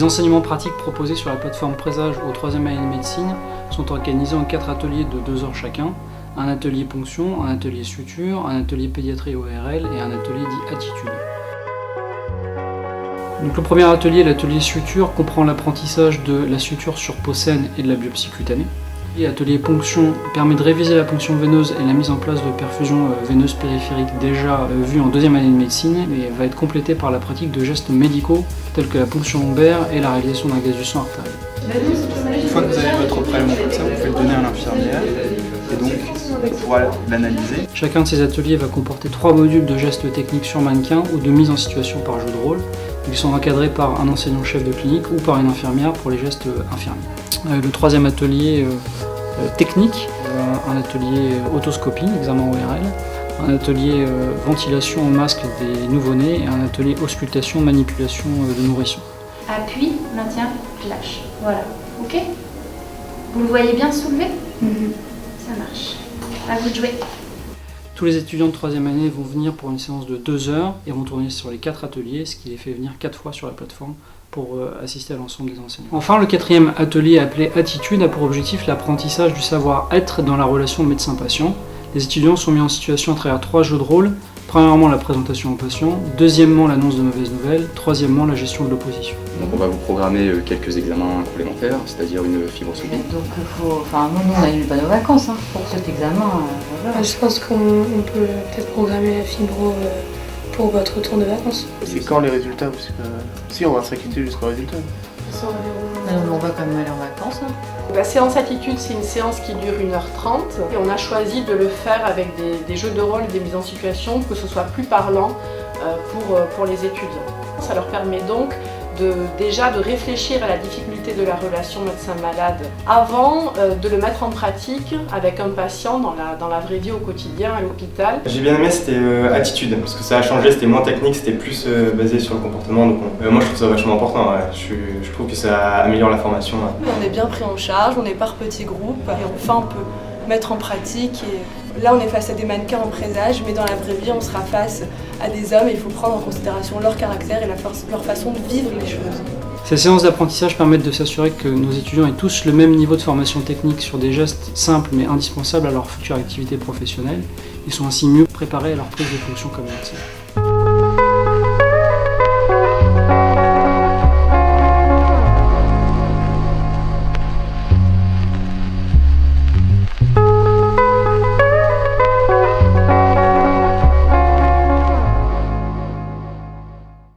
Les enseignements pratiques proposés sur la plateforme Présage au 3e année de médecine sont organisés en 4 ateliers de 2 heures chacun. Un atelier ponction, un atelier suture, un atelier pédiatrie ORL et un atelier dit attitude. Donc le premier atelier, l'atelier suture, comprend l'apprentissage de la suture sur peau saine et de la biopsie cutanée. L'atelier ponction permet de réviser la ponction veineuse et la mise en place de perfusion veineuse périphérique déjà vue en 2e année de médecine et va être complété par la pratique de gestes médicaux tels que la ponction lombaire et la réalisation d'un gaz du sang artériel. Une fois que vous avez votre prélèvement comme ça, vous pouvez le donner à l'infirmière et donc on pourra l'analyser. Chacun de ces ateliers va comporter 3 modules de gestes techniques sur mannequin ou de mise en situation par jeu de rôle. Ils sont encadrés par un enseignant-chef de clinique ou par une infirmière pour les gestes infirmiers. Le 3e atelier technique, un atelier otoscopie, examen ORL, un atelier ventilation au masque des nouveau-nés et un atelier auscultation, manipulation de nourrissons. Appui, maintien, lâche. Voilà. Ok? Vous le voyez bien soulever? Ça marche. À vous de jouer. Tous les étudiants de 3e année vont venir pour une séance de 2 heures et vont tourner sur les 4 ateliers, ce qui les fait venir 4 fois sur la plateforme pour assister à l'ensemble des enseignements. Enfin, le 4e atelier appelé Attitude a pour objectif l'apprentissage du savoir-être dans la relation médecin-patient. Les étudiants sont mis en situation à travers 3 jeux de rôle. Premièrement, la présentation au patient, deuxièmement, l'annonce de mauvaises nouvelles, troisièmement, la gestion de l'opposition. Donc on va vous programmer quelques examens complémentaires, c'est-à-dire une fibroscopie. Donc nous on a eu pas nos vacances pour cet examen. Voilà. Je pense qu'on peut peut-être programmer la fibro pour votre retour de vacances. C'est quand les résultats? Parce que si on va s'inquiéter jusqu'au résultat. On va quand même aller en vacances. La séance attitude, c'est une séance qui dure 1h30 et on a choisi de le faire avec des jeux de rôle et des mises en situation pour que ce soit plus parlant pour les étudiants. Ça leur permet donc déjà de réfléchir à la difficulté de la relation médecin-malade avant de le mettre en pratique avec un patient dans la vraie vie au quotidien à l'hôpital. J'ai bien aimé, c'était attitude, parce que ça a changé, c'était moins technique, c'était plus basé sur le comportement. Donc moi je trouve ça vachement important, ouais. Je trouve que ça améliore la formation. Ouais. On est bien pris en charge, on est par petits groupes et enfin on peut mettre en pratique. Et là on est face à des mannequins en présage, mais dans la vraie vie on sera face à des hommes et il faut prendre en considération leur caractère et leur façon de vivre les choses. Ces séances d'apprentissage permettent de s'assurer que nos étudiants aient tous le même niveau de formation technique sur des gestes simples mais indispensables à leur future activité professionnelle. Ils sont ainsi mieux préparés à leur prise de fonction comme médecin.